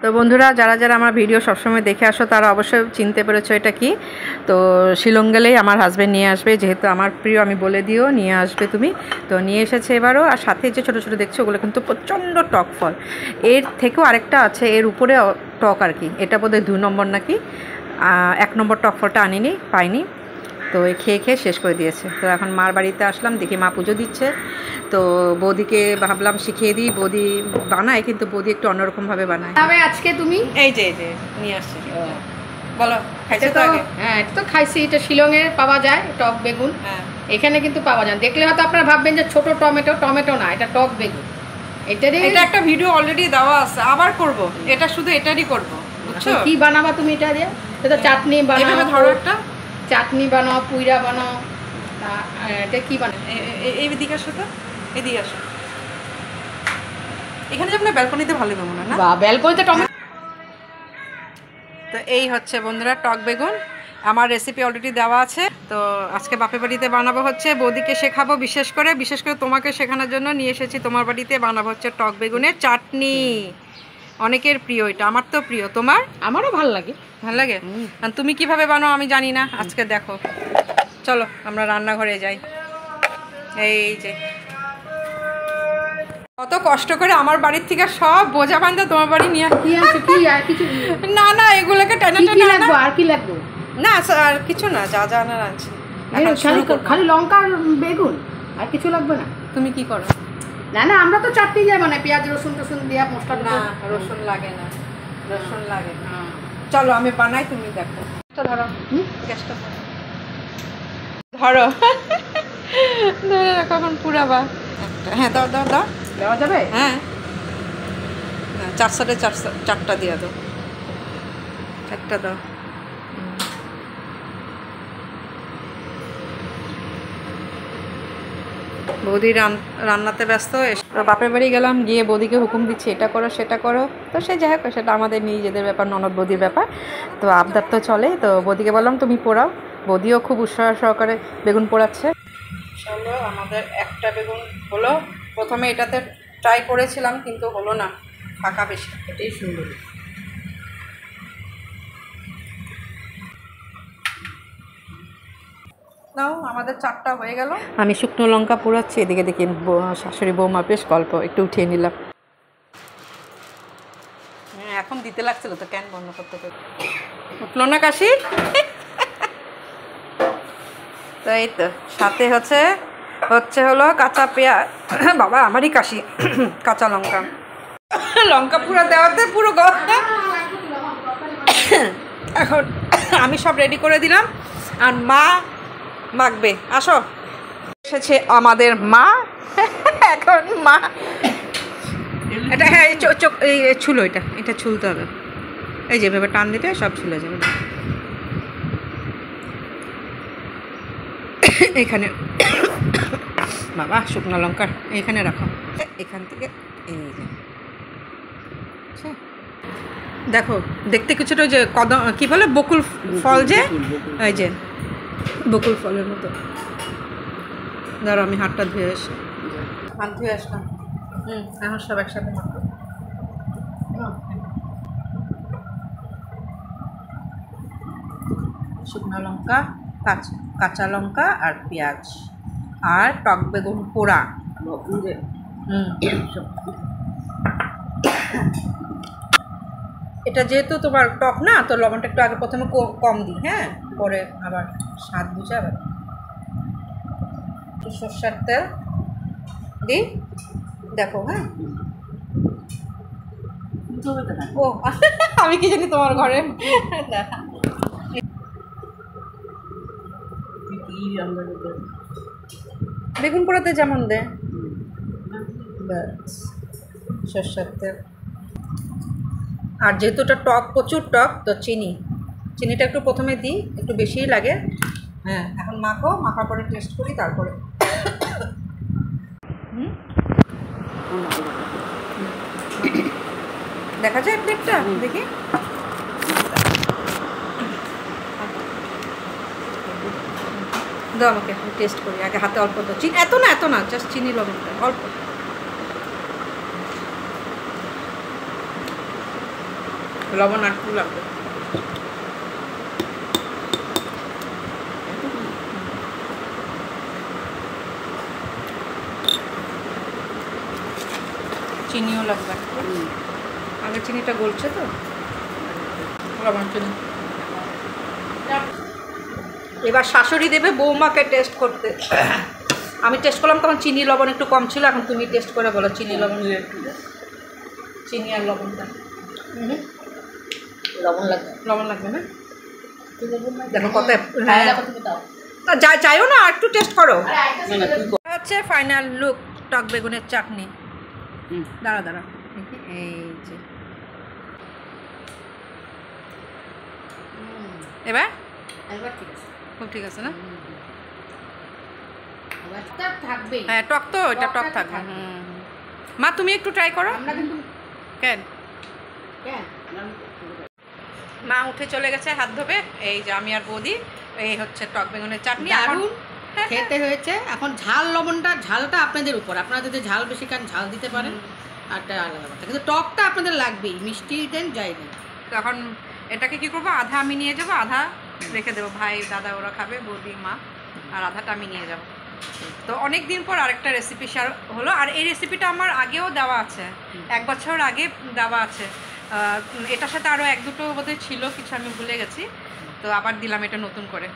তো বন্ধুরা যারা যারা আমার ভিডিও সবসময় দেখে আসো তারা অবশ্যই চিনতে পেরেছো এটা কি। তো শিলং গেলেই আমার হাজব্যান্ড নিয়ে আসবে, যেহেতু আমার প্রিয় আমি বলে দিও নিয়ে আসবে তুমি। তো নিয়ে এসেছে এবারও, আর সাথে যে ছোটো ছোটো দেখছো ওগুলো কিন্তু প্রচণ্ড টক ফল। এর থেকেও আরেকটা আছে এর উপরে টক আর কি, এটা বোধহয় 2 নম্বর নাকি, 1 নম্বর টক ফলটা পাইনি। তো খেয়ে খেয়ে শেষ করে দিয়েছে। তো এখন মার বাড়িতে আসলাম, দেখি মা পুজো দিচ্ছে। তো বৌদিকে ভাবলাম শিখিয়ে দিই, বৌদি বানায় কিন্তু বৌদি একটু অন্যরকমভাবে বানায়। তবে আজকে তুমি এই যে নিয়ে আসছি, বলো খাইছো তো আগে? হ্যাঁ, এটা তো খাইছি। এটা শিলংয়ে পাওয়া যায় টক বেগুন, এখানে কিন্তু পাওয়া যায়। দেখলে হয়তো আপনারা ভাববেন যে ছোট টমেটো না, এটা টক বেগুন। এটা একটা ভিডিও অলরেডি দেওয়া আছে, আবার করব। এটা শুধু এটারই করব, বুঝছো? কি বানাবা তুমি এটা দিয়ে? এটা চাটনি বানাও, ধরো একটা চাটনি বানাও, পুইরা বানাও। এটা কি বানাও? এই দিকে আসো তো, এদিকে আসো। এখানে যেমন ব্যালকনিতে ভালো দেবো না, বা ব্যালকনিতে টমেটো। তো এই হচ্ছে বন্ধুরা টক বেগুন, আমার রেসিপি অলরেডি দেওয়া আছে। তো আজকে বাপের বাড়িতে বানাবো হচ্ছে, বৌদিকে শেখাবো, বিশেষ করে তোমাকে শেখানোর জন্য নিয়ে এসেছি তোমার বাড়িতে। বানাবো হচ্ছে টক বেগুনের চাটনি। অনেকের প্রিয় এটা, আমার তো প্রিয়। তোমার? আমারও ভালো লাগে। ভালো লাগে? কারণ তুমি কিভাবে বানাও আমি জানি না, আজকে দেখো। চলো আমরা রান্নাঘরে যাই। এই যে কত কষ্ট করে আমার বাড়ির থেকে সব বোঝা বান্ধা তোমার বাড়ি নিয়ে কি আছে, কি আর কিছু না এগুলোকে টেনে টেনে লাগবে। আর কি লাগবে? না আর কিছু না, যা আনার আছে। খালি লঙ্কা আর বেগুন, আর কিছু লাগবে না? তুমি কি করো? না আমরা তো চাটনি দিয়ে বানাই, পেঁয়াজ রসুন দিয়ে মশলা। না রসুন লাগে না, রসুন লাগে না। চলো আমি বানাই, তুমি দেখো। ধরো গ্যাসটা ধরো, ধরে কখন পুরাবা একটা। হ্যাঁ দাও দেওয়া যাবে? হ্যাঁ 4/4 দিয়ে দাও, একটা দাও। বৌদি রান্নাতে ব্যস্ত। বাপের বাড়ি গেলাম, গিয়ে বৌদিকে হুকুম দিচ্ছি এটা করো সেটা করো। তো সে যাই হোক, সেটা আমাদের নিজেদের ব্যাপার, ননদ বৌদির ব্যাপার। তো আবদার তো চলে। তো বৌদিকে বললাম তুমি পোড়াও। বৌদিও খুব উৎসাহ সহকারে বেগুন পোড়াচ্ছে। চলো আমাদের একটা বেগুন হলো। প্রথমে এটাতে ট্রাই করেছিলাম কিন্তু হলো না, ফাঁকা বেশি। এটাই সুন্দর। নাও আমাদের 4টা হয়ে গেল। আমি শুকনো লঙ্কা পোড়াচ্ছি, এদিকে দেখি শাশুড়ি বৌমা বেশ গল্প, একটু উঠিয়ে নিলাম। হ্যাঁ এখন দিতে লাগছিল তো, কেন বন্ধ করতে পারি? উঠলো না কাশি? তো এই তো সাথে হলো কাঁচা পেঁয়াজ। বাবা আমারই কাশি। কাঁচা লঙ্কা পুরো দেওয়াতে পুরো গলা। এখন আমি সব রেডি করে দিলাম, আর মা মাখবে। আসো, এসেছে আমাদের মা। এখন মা এটা, হ্যাঁ চোখ এই ছুলো, এটা ছুলতে হবে। এই যে ভেবে টান দিতে সব ছুলে যাবে। এখানে বাবা শুকনো লঙ্কা এখানে রাখো, এখান থেকে এই যে দেখো দেখতে কিছুটা যে কদম কি বলে, বকুল ফল, যে এই যে বকুল ফলের মতো। ধরো আমি হাতটা ধুয়ে হাত ধুয়ে আসলাম। এখন সব একসাথে মাখো। শুকনো লঙ্কা, কাঁচা লঙ্কা আর পেঁয়াজ আর টক বেগুন পোড়া। এটা যেহেতু তোমার টক না, তো লবণটা একটু আগে প্রথমে কম দিই, হ্যাঁ পরে আবার স্বাদ বুঝে আবার একটু সর্ষের তেল দিই। দেখো হ্যাঁ, ও আমি কি জানি তোমার ঘরে দেখা। বেগুন পোড়াতে যেমন দে, সর্ষের তেল। আর যেহেতু এটা টক, প্রচুর টক, তো চিনিটা একটু প্রথমে দিই, একটু বেশিই লাগে। হ্যাঁ এখন মাখার পরে টেস্ট করি তারপরে। দেখা যায় প্লেটটা, দেখি দাও আমাকে, টেস্ট করি আগে হাতে। অল্প তো চিনি, এত না জাস্ট চিনি লবণটা অল্প। লবণ আর একটু লাগবে। চিনিও লাগবে, আগে চিনিটা গলছে তো, লবণ চিনি। এবার শাশুড়ি দেবে বৌমাকে টেস্ট করতে। আমি টেস্ট করলাম তখন চিনি লবণ একটু কম ছিল, এখন তুমি টেস্ট করে বলো চিনি লবণ, চিনি আর লবণটা। লবণ লাগবে, লবণ লাগবে না? দেখো কত চাইও না, একটু টেস্ট করো। হচ্ছে ফাইনাল লুক টক বেগুনের চাটনি। দাঁড়া দাঁড়া, এই যে এবার ঠিক আছে, খুব ঠিক আছে না? থাকবে, হ্যাঁ টক তো, এটা টক থাকবে। মা তুমি একটু ট্রাই করো। আমরা কিন্তু কেন কেন মা উঠে চলে গেছে হাত ধোবে। এই যে আমি আর বৌদি, এই হচ্ছে টক বেগুনের চাটনি। দারুণ খেতে হয়েছে। এখন ঝাল লবণটা, ঝালটা আপনাদের উপর, আপনারা যদি ঝাল বেশি খান ঝাল দিতে পারেন, আরটা আলাদা কথা, কিন্তু টকটা আপনাদের লাগবেই, মিষ্টি দেন যাই দেন। তখন এটাকে কি করবো, আধা আমি নিয়ে যাবো, আধা রেখে দেবো, ভাই দাদা ওরা খাবে, বৌদি মা, আর আধাটা আমি নিয়ে যাব। তো অনেক দিন পর আরেকটা রেসিপি শেয়ার হলো। আর এই রেসিপিটা আমার আগেও দেওয়া আছে, 1 বছর আগে দেওয়া আছে। এটার সাথে আরও 1-2টো বোধহয় ছিল, কিছু আমি ভুলে গেছি, তো আবার দিলাম এটা নতুন করে।